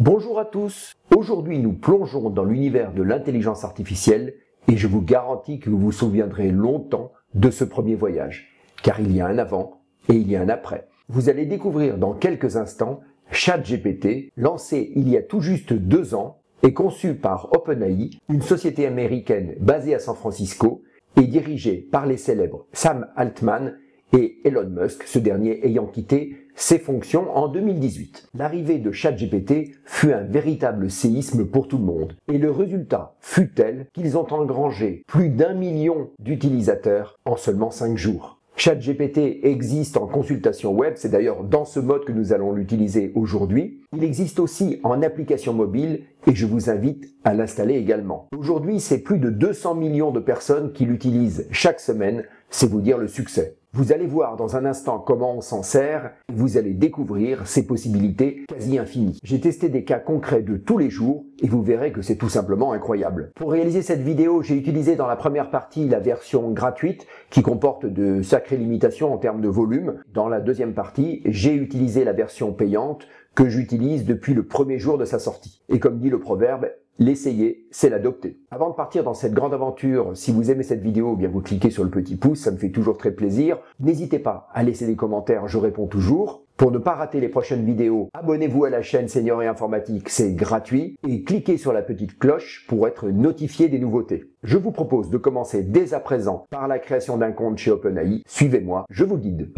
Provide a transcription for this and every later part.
Bonjour à tous, aujourd'hui nous plongeons dans l'univers de l'intelligence artificielle et je vous garantis que vous vous souviendrez longtemps de ce premier voyage, car il y a un avant et il y a un après. Vous allez découvrir dans quelques instants ChatGPT, lancé il y a tout juste 2 ans et conçu par OpenAI, une société américaine basée à San Francisco et dirigée par les célèbres Sam Altman et Elon Musk, ce dernier ayant quitté ses fonctions en 2018. L'arrivée de ChatGPT fut un véritable séisme pour tout le monde. Et le résultat fut tel qu'ils ont engrangé plus d'1 million d'utilisateurs en seulement 5 jours. ChatGPT existe en consultation web, c'est d'ailleurs dans ce mode que nous allons l'utiliser aujourd'hui. Il existe aussi en application mobile et je vous invite à l'installer également. Aujourd'hui, c'est plus de 200 millions de personnes qui l'utilisent chaque semaine, c'est vous dire le succès. Vous allez voir dans un instant comment on s'en sert et vous allez découvrir ses possibilités quasi infinies. J'ai testé des cas concrets de tous les jours et vous verrez que c'est tout simplement incroyable. Pour réaliser cette vidéo, j'ai utilisé dans la première partie la version gratuite qui comporte de sacrées limitations en termes de volume. Dans la deuxième partie, j'ai utilisé la version payante que j'utilise depuis le premier jour de sa sortie. Et comme dit le proverbe, l'essayer, c'est l'adopter. Avant de partir dans cette grande aventure, si vous aimez cette vidéo, bien vous cliquez sur le petit pouce, ça me fait toujours très plaisir. N'hésitez pas à laisser des commentaires, je réponds toujours. Pour ne pas rater les prochaines vidéos, abonnez-vous à la chaîne Senior et Informatique, c'est gratuit. Et cliquez sur la petite cloche pour être notifié des nouveautés. Je vous propose de commencer dès à présent par la création d'un compte chez OpenAI. Suivez-moi, je vous guide.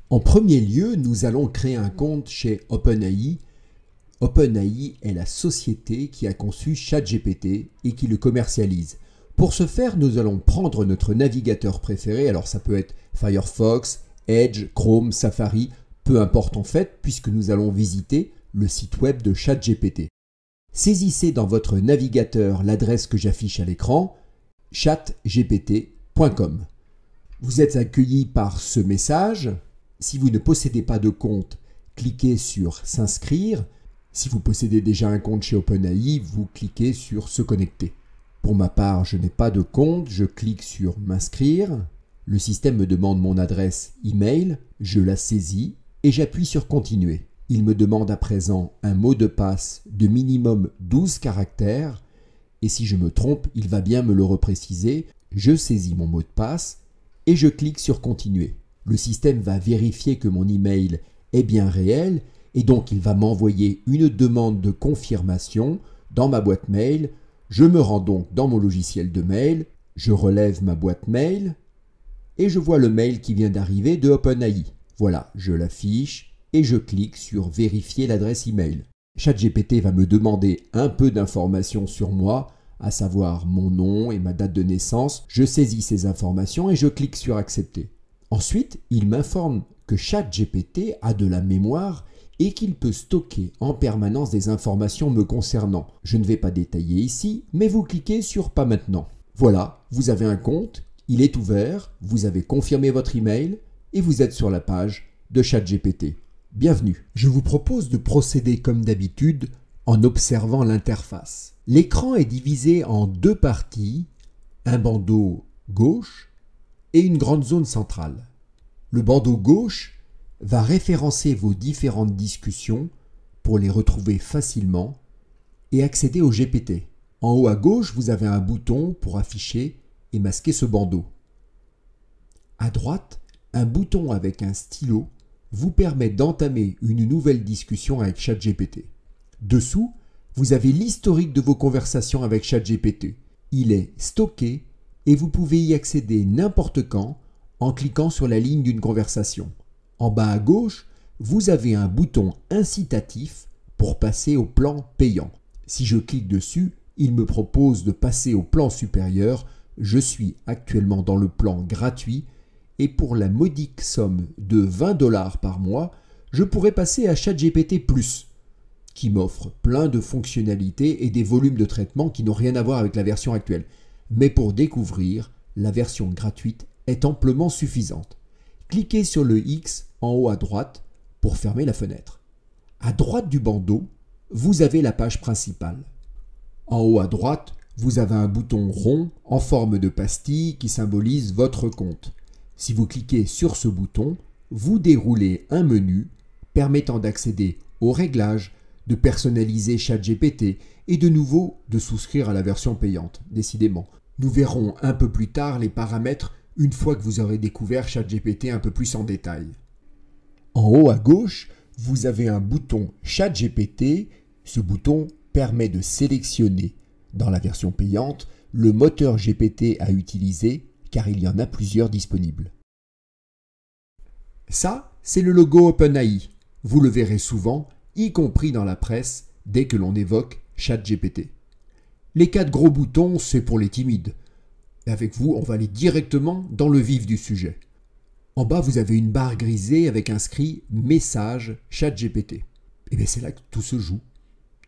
En premier lieu, nous allons créer un compte chez OpenAI. OpenAI est la société qui a conçu ChatGPT et qui le commercialise. Pour ce faire, nous allons prendre notre navigateur préféré. Alors ça peut être Firefox, Edge, Chrome, Safari, peu importe en fait, puisque nous allons visiter le site web de ChatGPT. Saisissez dans votre navigateur l'adresse que j'affiche à l'écran, chatgpt.com. Vous êtes accueilli par ce message. Si vous ne possédez pas de compte, cliquez sur s'inscrire. Si vous possédez déjà un compte chez OpenAI, vous cliquez sur se connecter. Pour ma part, je n'ai pas de compte, je clique sur m'inscrire. Le système me demande mon adresse email, je la saisis et j'appuie sur continuer. Il me demande à présent un mot de passe de minimum 12 caractères et si je me trompe, il va bien me le repréciser. Je saisis mon mot de passe et je clique sur continuer. Le système va vérifier que mon email est bien réel et donc il va m'envoyer une demande de confirmation dans ma boîte mail. Je me rends donc dans mon logiciel de mail, je relève ma boîte mail et je vois le mail qui vient d'arriver de OpenAI. Voilà, je l'affiche et je clique sur vérifier l'adresse email. ChatGPT va me demander un peu d'informations sur moi, à savoir mon nom et ma date de naissance. Je saisis ces informations et je clique sur accepter. Ensuite, il m'informe que ChatGPT a de la mémoire et qu'il peut stocker en permanence des informations me concernant. Je ne vais pas détailler ici, mais vous cliquez sur Pas maintenant. Voilà, vous avez un compte, il est ouvert, vous avez confirmé votre email et vous êtes sur la page de ChatGPT. Bienvenue. Je vous propose de procéder comme d'habitude en observant l'interface. L'écran est divisé en 2 parties, un bandeau gauche et une grande zone centrale. Le bandeau gauche va référencer vos différentes discussions pour les retrouver facilement et accéder au GPT. En haut à gauche, vous avez un bouton pour afficher et masquer ce bandeau. À droite, un bouton avec un stylo vous permet d'entamer une nouvelle discussion avec ChatGPT. Dessous, vous avez l'historique de vos conversations avec ChatGPT. Il est stocké et vous pouvez y accéder n'importe quand en cliquant sur la ligne d'une conversation. En bas à gauche, vous avez un bouton incitatif pour passer au plan payant. Si je clique dessus, il me propose de passer au plan supérieur. Je suis actuellement dans le plan gratuit et pour la modique somme de 20 $ par mois, je pourrais passer à ChatGPT+, qui m'offre plein de fonctionnalités et des volumes de traitement qui n'ont rien à voir avec la version actuelle. Mais pour découvrir, la version gratuite est amplement suffisante. Cliquez sur le X en haut à droite pour fermer la fenêtre. À droite du bandeau, vous avez la page principale. En haut à droite, vous avez un bouton rond en forme de pastille qui symbolise votre compte. Si vous cliquez sur ce bouton, vous déroulez un menu permettant d'accéder aux réglages, de personnaliser ChatGPT et de nouveau de souscrire à la version payante, décidément. Nous verrons un peu plus tard les paramètres une fois que vous aurez découvert ChatGPT un peu plus en détail. En haut à gauche, vous avez un bouton ChatGPT. Ce bouton permet de sélectionner, dans la version payante, le moteur GPT à utiliser, car il y en a plusieurs disponibles. Ça, c'est le logo OpenAI. Vous le verrez souvent, y compris dans la presse, dès que l'on évoque ChatGPT. Les 4 gros boutons, c'est pour les timides. Avec vous, on va aller directement dans le vif du sujet. En bas, vous avez une barre grisée avec inscrit « Message ChatGPT ». Et bien c'est là que tout se joue.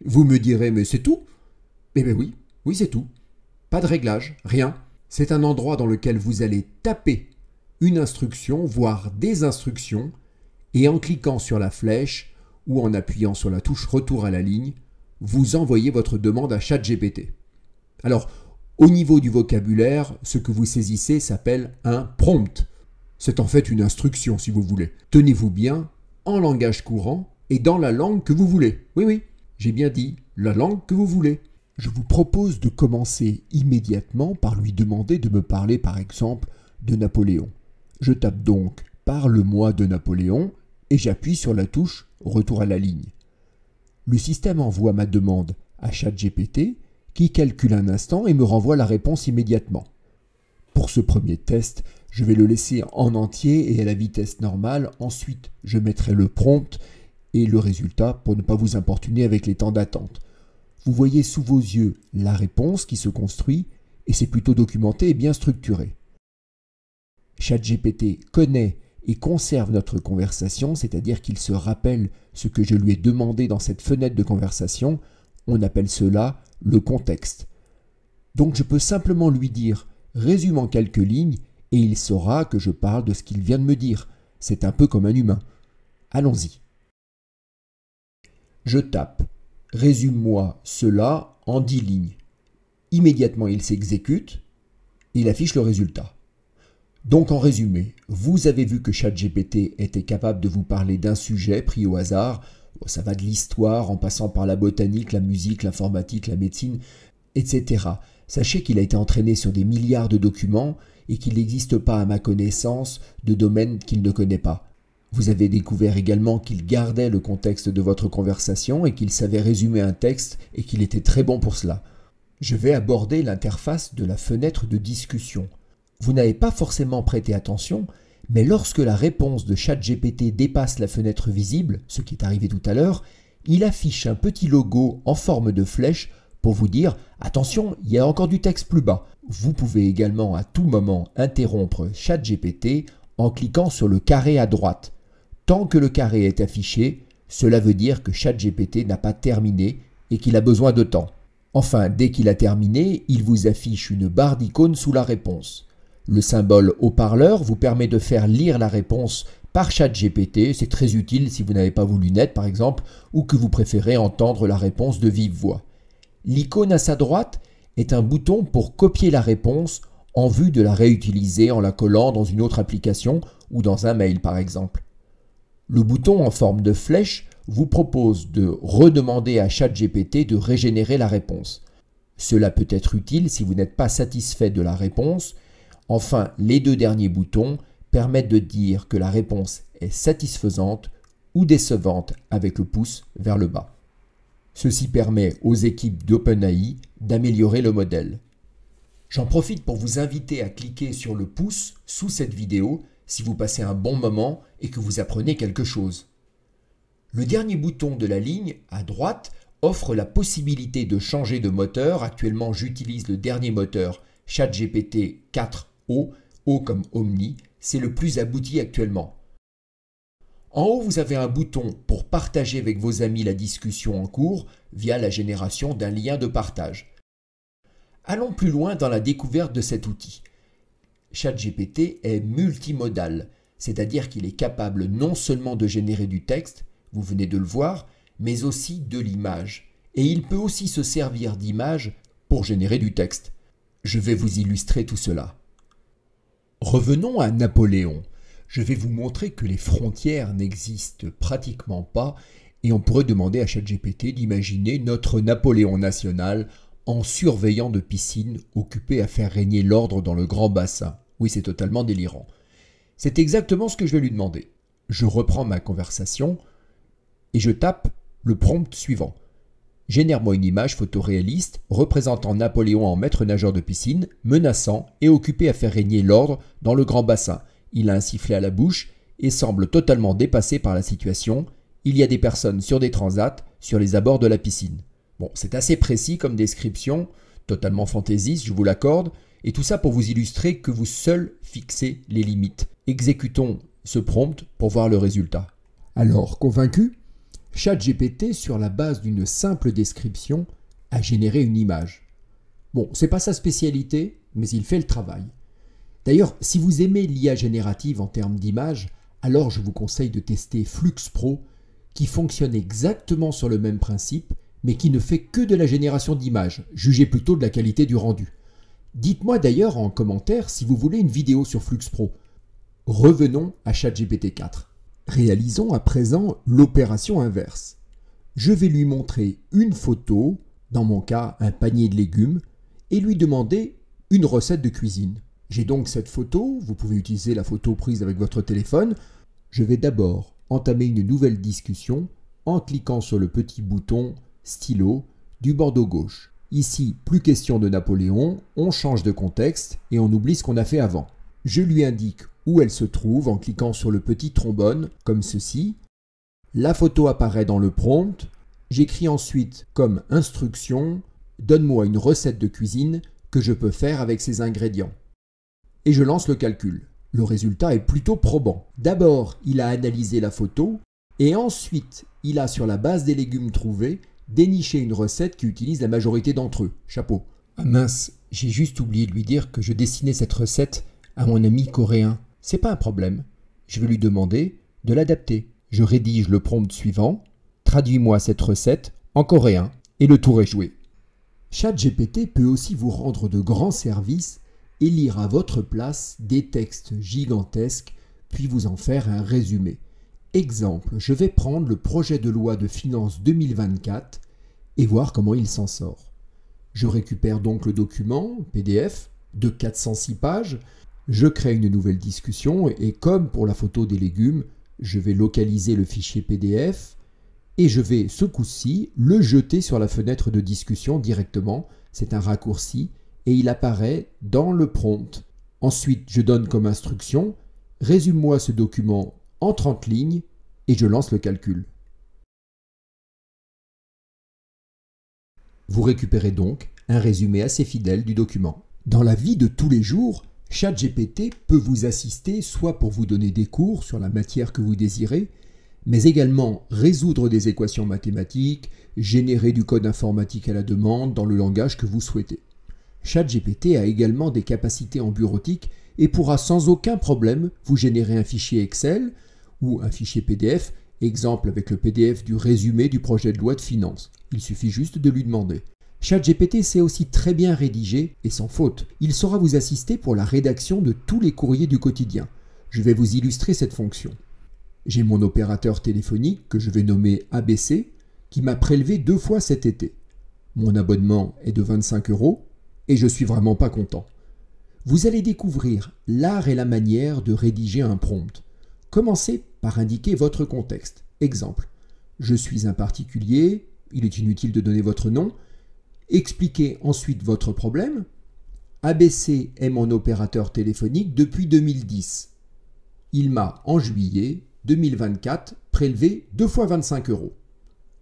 Vous me direz « Mais c'est tout ?» Eh bien oui, c'est tout. Pas de réglage, rien. C'est un endroit dans lequel vous allez taper une instruction, voire des instructions, et en cliquant sur la flèche ou en appuyant sur la touche « Retour à la ligne », vous envoyez votre demande à ChatGPT. Alors, au niveau du vocabulaire, ce que vous saisissez s'appelle un prompt. C'est en fait une instruction, si vous voulez. Tenez-vous bien, en langage courant et dans la langue que vous voulez. Oui, j'ai bien dit, la langue que vous voulez. Je vous propose de commencer immédiatement par lui demander de me parler, par exemple, de Napoléon. Je tape donc « Parle-moi de Napoléon » et j'appuie sur la touche « Retour à la ligne ». Le système envoie ma demande à ChatGPT qui calcule un instant et me renvoie la réponse immédiatement. Pour ce premier test, je vais le laisser en entier et à la vitesse normale. Ensuite, je mettrai le prompt et le résultat pour ne pas vous importuner avec les temps d'attente. Vous voyez sous vos yeux la réponse qui se construit et c'est plutôt documenté et bien structuré. ChatGPT connaît et conserve notre conversation, c'est-à-dire qu'il se rappelle ce que je lui ai demandé dans cette fenêtre de conversation. On appelle cela le contexte. Donc je peux simplement lui dire « résume en quelques lignes » et il saura que je parle de ce qu'il vient de me dire. C'est un peu comme un humain. Allons-y. Je tape « résume-moi cela en 10 lignes ». Immédiatement il s'exécute, il affiche le résultat. Donc en résumé, vous avez vu que ChatGPT était capable de vous parler d'un sujet pris au hasard. Ça va de l'histoire en passant par la botanique, la musique, l'informatique, la médecine, etc. Sachez qu'il a été entraîné sur des milliards de documents et qu'il n'existe pas à ma connaissance de domaine qu'il ne connaît pas. Vous avez découvert également qu'il gardait le contexte de votre conversation et qu'il savait résumer un texte et qu'il était très bon pour cela. Je vais aborder l'interface de la fenêtre de discussion. Vous n'avez pas forcément prêté attention, mais lorsque la réponse de ChatGPT dépasse la fenêtre visible, ce qui est arrivé tout à l'heure, il affiche un petit logo en forme de flèche pour vous dire « Attention, il y a encore du texte plus bas ». Vous pouvez également à tout moment interrompre ChatGPT en cliquant sur le carré à droite. Tant que le carré est affiché, cela veut dire que ChatGPT n'a pas terminé et qu'il a besoin de temps. Enfin, dès qu'il a terminé, il vous affiche une barre d'icônes sous la réponse. Le symbole haut-parleur vous permet de faire lire la réponse par ChatGPT. C'est très utile si vous n'avez pas vos lunettes par exemple ou que vous préférez entendre la réponse de vive voix. L'icône à sa droite est un bouton pour copier la réponse en vue de la réutiliser en la collant dans une autre application ou dans un mail par exemple. Le bouton en forme de flèche vous propose de redemander à ChatGPT de régénérer la réponse. Cela peut être utile si vous n'êtes pas satisfait de la réponse. Enfin, les 2 derniers boutons permettent de dire que la réponse est satisfaisante ou décevante avec le pouce vers le bas. Ceci permet aux équipes d'OpenAI d'améliorer le modèle. J'en profite pour vous inviter à cliquer sur le pouce sous cette vidéo si vous passez un bon moment et que vous apprenez quelque chose. Le dernier bouton de la ligne, à droite, offre la possibilité de changer de moteur. Actuellement, j'utilise le dernier moteur ChatGPT 4o, O comme Omni, c'est le plus abouti actuellement. En haut, vous avez un bouton pour partager avec vos amis la discussion en cours via la génération d'un lien de partage. Allons plus loin dans la découverte de cet outil. ChatGPT est multimodal, c'est-à-dire qu'il est capable non seulement de générer du texte, vous venez de le voir, mais aussi de l'image. Et il peut aussi se servir d'images pour générer du texte. Je vais vous illustrer tout cela. Revenons à Napoléon. je vais vous montrer que les frontières n'existent pratiquement pas et on pourrait demander à ChatGPT d'imaginer notre Napoléon national en surveillant de piscine occupé à faire régner l'ordre dans le grand bassin. Oui, c'est totalement délirant. C'est exactement ce que je vais lui demander. Je reprends ma conversation et je tape le prompt suivant. Génère-moi une image photoréaliste représentant Napoléon en maître nageur de piscine, menaçant et occupé à faire régner l'ordre dans le grand bassin. Il a un sifflet à la bouche et semble totalement dépassé par la situation. Il y a des personnes sur des transats, sur les abords de la piscine. Bon, c'est assez précis comme description, totalement fantaisiste, je vous l'accorde, et tout ça pour vous illustrer que vous seul fixez les limites. Exécutons ce prompt pour voir le résultat. Alors, convaincu ? ChatGPT, sur la base d'une simple description, a généré une image. Bon, c'est pas sa spécialité, mais il fait le travail. D'ailleurs, si vous aimez l'IA générative en termes d'image, alors je vous conseille de tester FluxPro, qui fonctionne exactement sur le même principe, mais qui ne fait que de la génération d'images. Jugez plutôt de la qualité du rendu. Dites-moi d'ailleurs en commentaire si vous voulez une vidéo sur FluxPro. Revenons à ChatGPT 4. Réalisons à présent l'opération inverse. Je vais lui montrer une photo, dans mon cas un panier de légumes, et lui demander une recette de cuisine. J'ai donc cette photo, vous pouvez utiliser la photo prise avec votre téléphone. Je vais d'abord entamer une nouvelle discussion en cliquant sur le petit bouton stylo du bordeaux gauche. Ici, plus question de Napoléon, on change de contexte et on oublie ce qu'on a fait avant. Je lui indique où elle se trouve en cliquant sur le petit trombone, comme ceci. La photo apparaît dans le prompt. J'écris ensuite comme instruction « Donne-moi une recette de cuisine que je peux faire avec ces ingrédients ». Et je lance le calcul. Le résultat est plutôt probant. D'abord, il a analysé la photo et ensuite, il a sur la base des légumes trouvés déniché une recette qui utilise la majorité d'entre eux. Chapeau. Ah mince, j'ai juste oublié de lui dire que je destinais cette recette à mon ami coréen. C'est pas un problème. Je vais lui demander de l'adapter. Je rédige le prompt suivant. Traduis-moi cette recette en coréen. Et le tour est joué. ChatGPT peut aussi vous rendre de grands services et lire à votre place des textes gigantesques, puis vous en faire un résumé. Exemple, je vais prendre le projet de loi de finances 2024 et voir comment il s'en sort. Je récupère donc le document PDF de 406 pages, je crée une nouvelle discussion et comme pour la photo des légumes, je vais localiser le fichier PDF et je vais ce coup-ci le jeter sur la fenêtre de discussion directement. C'est un raccourci et il apparaît dans le prompt. Ensuite, je donne comme instruction « Résume-moi ce document en 30 lignes » et je lance le calcul. Vous récupérez donc un résumé assez fidèle du document. Dans la vie de tous les jours, ChatGPT peut vous assister soit pour vous donner des cours sur la matière que vous désirez, mais également résoudre des équations mathématiques, générer du code informatique à la demande dans le langage que vous souhaitez. ChatGPT a également des capacités en bureautique et pourra sans aucun problème vous générer un fichier Excel ou un fichier PDF, exemple avec le PDF du résumé du projet de loi de finances. Il suffit juste de lui demander. ChatGPT sait aussi très bien rédiger et sans faute. Il saura vous assister pour la rédaction de tous les courriers du quotidien. Je vais vous illustrer cette fonction. J'ai mon opérateur téléphonique que je vais nommer ABC qui m'a prélevé 2 fois cet été. Mon abonnement est de 25 € et je suis vraiment pas content. Vous allez découvrir l'art et la manière de rédiger un prompt. Commencez par indiquer votre contexte. Exemple, je suis un particulier, il est inutile de donner votre nom. Expliquez ensuite votre problème. ABC est mon opérateur téléphonique depuis 2010. Il m'a, en juillet 2024, prélevé 2 fois 25 €.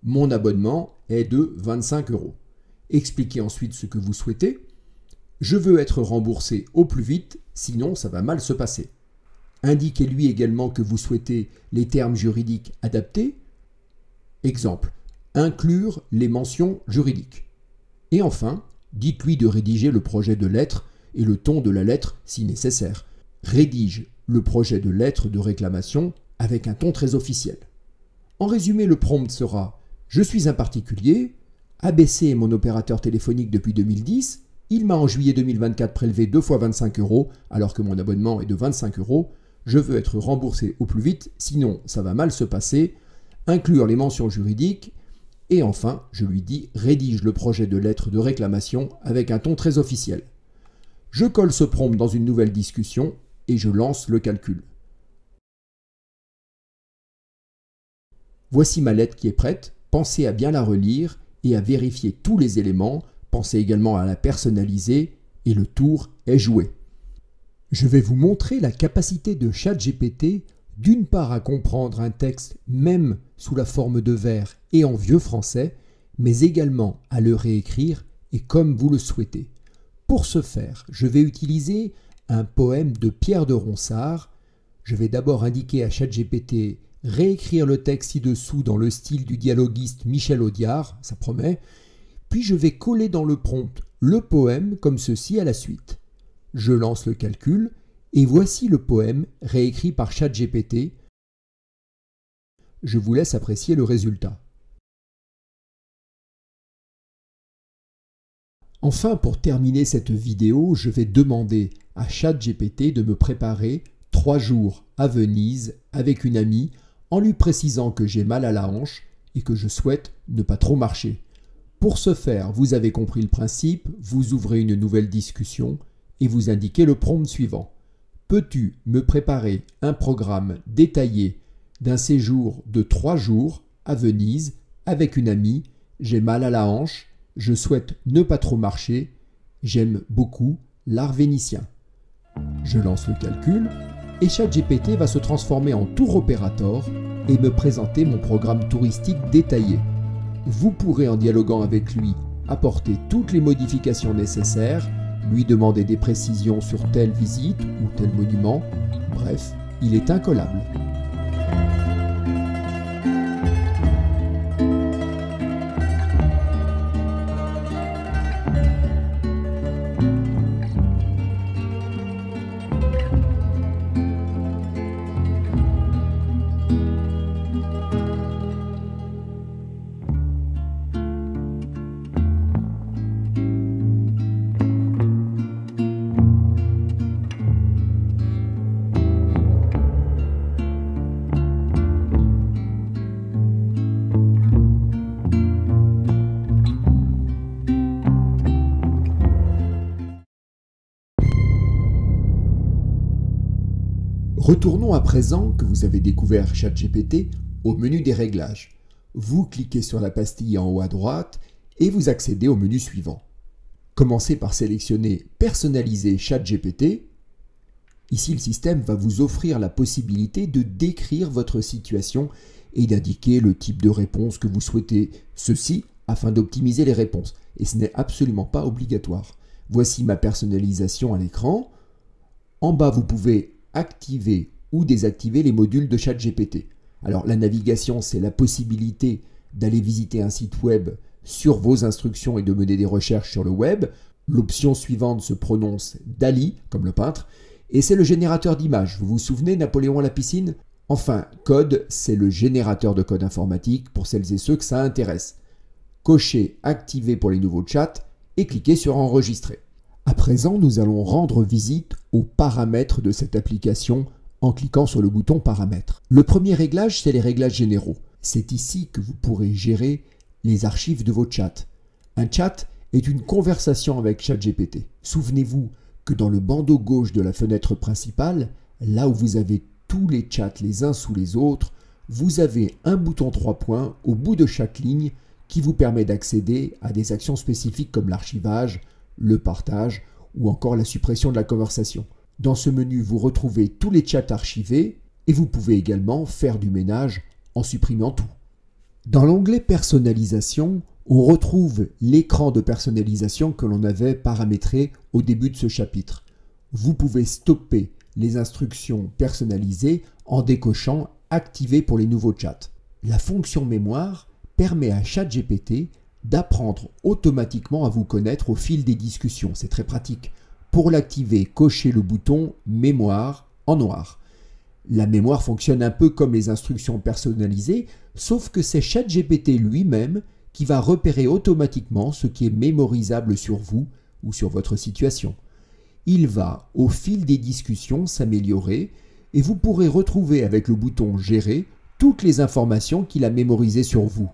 Mon abonnement est de 25 €. Expliquez ensuite ce que vous souhaitez. Je veux être remboursé au plus vite, sinon ça va mal se passer. Indiquez-lui également que vous souhaitez les termes juridiques adaptés. Exemple, inclure les mentions juridiques. Et enfin, dites-lui de rédiger le projet de lettre et le ton de la lettre si nécessaire. Rédige le projet de lettre de réclamation avec un ton très officiel. En résumé, le prompt sera « Je suis un particulier, ABC est mon opérateur téléphonique depuis 2010, il m'a en juillet 2024 prélevé 2 fois 25 € alors que mon abonnement est de 25 €. je veux être remboursé au plus vite, sinon ça va mal se passer, inclure les mentions juridiques, et enfin, je lui dis rédige le projet de lettre de réclamation avec un ton très officiel. Je colle ce prompt dans une nouvelle discussion et je lance le calcul. Voici ma lettre qui est prête, pensez à bien la relire et à vérifier tous les éléments, pensez également à la personnaliser et le tour est joué. Je vais vous montrer la capacité de ChatGPT d'une part à comprendre un texte même sous la forme de vers et en vieux français, mais également à le réécrire et comme vous le souhaitez. Pour ce faire, je vais utiliser un poème de Pierre de Ronsard. Je vais d'abord indiquer à ChatGPT réécrire le texte ci-dessous dans le style du dialoguiste Michel Audiard, ça promet, puis je vais coller dans le prompt le poème comme ceci à la suite. Je lance le calcul et voici le poème réécrit par ChatGPT. Je vous laisse apprécier le résultat. Enfin, pour terminer cette vidéo, je vais demander à ChatGPT de me préparer 3 jours à Venise avec une amie en lui précisant que j'ai mal à la hanche et que je souhaite ne pas trop marcher. Pour ce faire, vous avez compris le principe, vous ouvrez une nouvelle discussion et vous indiquez le prompt suivant. Peux-tu me préparer un programme détaillé d'un séjour de 3 jours à Venise avec une amie, j'ai mal à la hanche, je souhaite ne pas trop marcher, j'aime beaucoup l'art vénitien. Je lance le calcul et ChatGPT va se transformer en tour opérateur et me présenter mon programme touristique détaillé. Vous pourrez en dialoguant avec lui apporter toutes les modifications nécessaires, lui demander des précisions sur telle visite ou tel monument, bref, il est incollable. Retournons à présent que vous avez découvert ChatGPT au menu des réglages. Vous cliquez sur la pastille en haut à droite et vous accédez au menu suivant. Commencez par sélectionner « Personnaliser ChatGPT ». Ici, le système va vous offrir la possibilité de décrire votre situation et d'indiquer le type de réponse que vous souhaitez. Ceci afin d'optimiser les réponses. Et ce n'est absolument pas obligatoire. Voici ma personnalisation à l'écran. En bas, vous pouvez activer ou désactiver les modules de ChatGPT. Alors la navigation, c'est la possibilité d'aller visiter un site web sur vos instructions et de mener des recherches sur le web. L'option suivante se prononce DALL-E, comme le peintre, et c'est le générateur d'images. Vous vous souvenez, Napoléon à la piscine? Enfin, code, c'est le générateur de code informatique pour celles et ceux que ça intéresse. Cochez activer pour les nouveaux chats et cliquez sur enregistrer. À présent, nous allons rendre visite aux paramètres de cette application en cliquant sur le bouton paramètres. Le premier réglage, c'est les réglages généraux. C'est ici que vous pourrez gérer les archives de vos chats. Un chat est une conversation avec ChatGPT. Souvenez-vous que dans le bandeau gauche de la fenêtre principale, là où vous avez tous les chats les uns sous les autres, vous avez un bouton 3 points au bout de chaque ligne qui vous permet d'accéder à des actions spécifiques comme l'archivage, le partage ou encore la suppression de la conversation. Dans ce menu, vous retrouvez tous les chats archivés et vous pouvez également faire du ménage en supprimant tout. Dans l'onglet Personnalisation, on retrouve l'écran de personnalisation que l'on avait paramétré au début de ce chapitre. Vous pouvez stopper les instructions personnalisées en décochant « Activer pour les nouveaux chats ». La fonction mémoire permet à ChatGPT d'apprendre automatiquement à vous connaître au fil des discussions. C'est très pratique. Pour l'activer, cochez le bouton « Mémoire » en noir. La mémoire fonctionne un peu comme les instructions personnalisées, sauf que c'est ChatGPT lui-même qui va repérer automatiquement ce qui est mémorisable sur vous ou sur votre situation. Il va, au fil des discussions, s'améliorer et vous pourrez retrouver avec le bouton Gérer toutes les informations qu'il a mémorisées sur vous.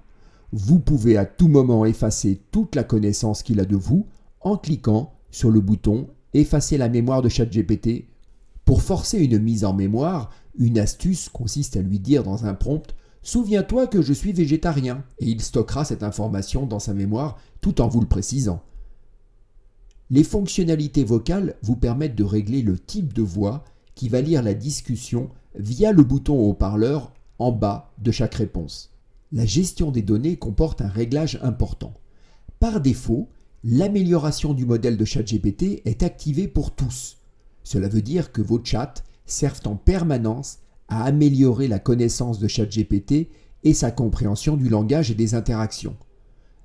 Vous pouvez à tout moment effacer toute la connaissance qu'il a de vous en cliquant sur le bouton Effacer la mémoire de ChatGPT. Pour forcer une mise en mémoire, une astuce consiste à lui dire dans un prompt « Souviens-toi que je suis végétarien » et il stockera cette information dans sa mémoire tout en vous le précisant. Les fonctionnalités vocales vous permettent de régler le type de voix qui va lire la discussion via le bouton haut-parleur en bas de chaque réponse. La gestion des données comporte un réglage important. Par défaut, l'amélioration du modèle de ChatGPT est activée pour tous. Cela veut dire que vos chats servent en permanence à améliorer la connaissance de ChatGPT et sa compréhension du langage et des interactions.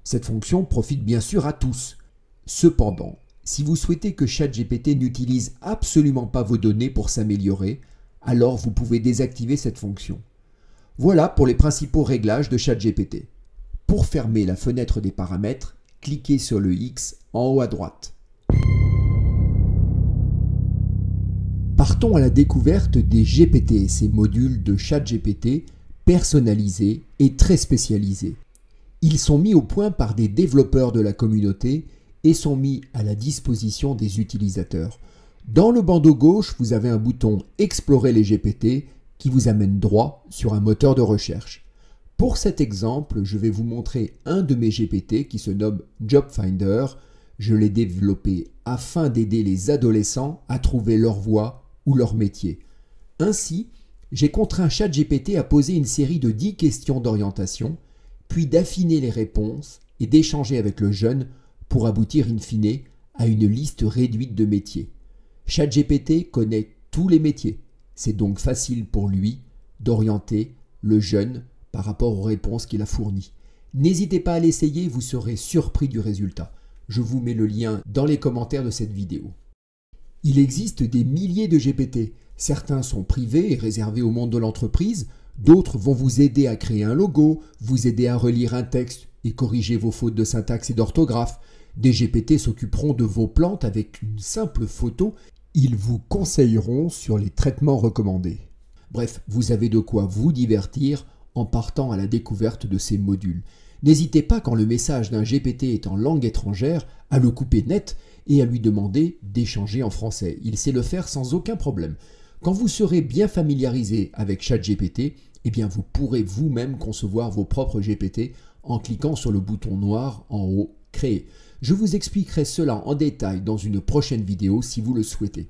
Cette fonction profite bien sûr à tous. Cependant, si vous souhaitez que ChatGPT n'utilise absolument pas vos données pour s'améliorer, alors vous pouvez désactiver cette fonction. Voilà pour les principaux réglages de ChatGPT. Pour fermer la fenêtre des paramètres, cliquez sur le X en haut à droite. Partons à la découverte des GPT, ces modules de ChatGPT personnalisés et très spécialisés. Ils sont mis au point par des développeurs de la communauté et sont mis à la disposition des utilisateurs. Dans le bandeau gauche, vous avez un bouton « Explorer les GPT » qui vous amène droit sur un moteur de recherche. Pour cet exemple, je vais vous montrer un de mes GPT qui se nomme Job Finder. Je l'ai développé afin d'aider les adolescents à trouver leur voie ou leur métier. Ainsi, j'ai contraint ChatGPT à poser une série de 10 questions d'orientation, puis d'affiner les réponses et d'échanger avec le jeune pour aboutir in fine à une liste réduite de métiers. ChatGPT connaît tous les métiers. C'est donc facile pour lui d'orienter le jeune par rapport aux réponses qu'il a fournies. N'hésitez pas à l'essayer, vous serez surpris du résultat. Je vous mets le lien dans les commentaires de cette vidéo. Il existe des milliers de GPT. Certains sont privés et réservés au monde de l'entreprise. D'autres vont vous aider à créer un logo, vous aider à relire un texte et corriger vos fautes de syntaxe et d'orthographe. Des GPT s'occuperont de vos plantes avec une simple photo. Ils vous conseilleront sur les traitements recommandés. Bref, vous avez de quoi vous divertir en partant à la découverte de ces modules. N'hésitez pas, quand le message d'un GPT est en langue étrangère, à le couper net et à lui demander d'échanger en français. Il sait le faire sans aucun problème. Quand vous serez bien familiarisé avec ChatGPT, eh bien vous pourrez vous-même concevoir vos propres GPT en cliquant sur le bouton noir en haut « Créer ». Je vous expliquerai cela en détail dans une prochaine vidéo si vous le souhaitez.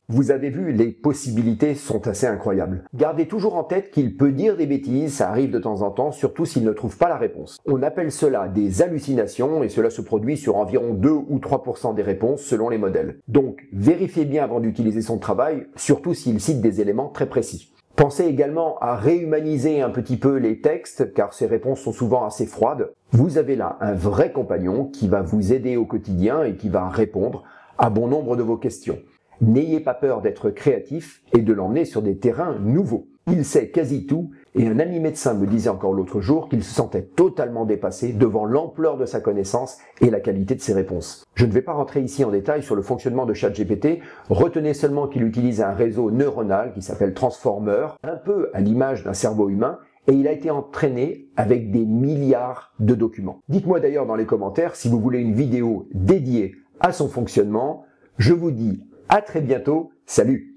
Vous avez vu, les possibilités sont assez incroyables. Gardez toujours en tête qu'il peut dire des bêtises, ça arrive de temps en temps, surtout s'il ne trouve pas la réponse. On appelle cela des hallucinations et cela se produit sur environ 2 ou 3% des réponses selon les modèles. Donc, vérifiez bien avant d'utiliser son travail, surtout s'il cite des éléments très précis. Pensez également à réhumaniser un petit peu les textes, car ces réponses sont souvent assez froides. Vous avez là un vrai compagnon qui va vous aider au quotidien et qui va répondre à bon nombre de vos questions. N'ayez pas peur d'être créatif et de l'emmener sur des terrains nouveaux. Il sait quasi tout et un ami médecin me disait encore l'autre jour qu'il se sentait totalement dépassé devant l'ampleur de sa connaissance et la qualité de ses réponses. Je ne vais pas rentrer ici en détail sur le fonctionnement de ChatGPT, retenez seulement qu'il utilise un réseau neuronal qui s'appelle Transformer, un peu à l'image d'un cerveau humain, et il a été entraîné avec des milliards de documents. Dites-moi d'ailleurs dans les commentaires si vous voulez une vidéo dédiée à son fonctionnement. Je vous dis à très bientôt, salut!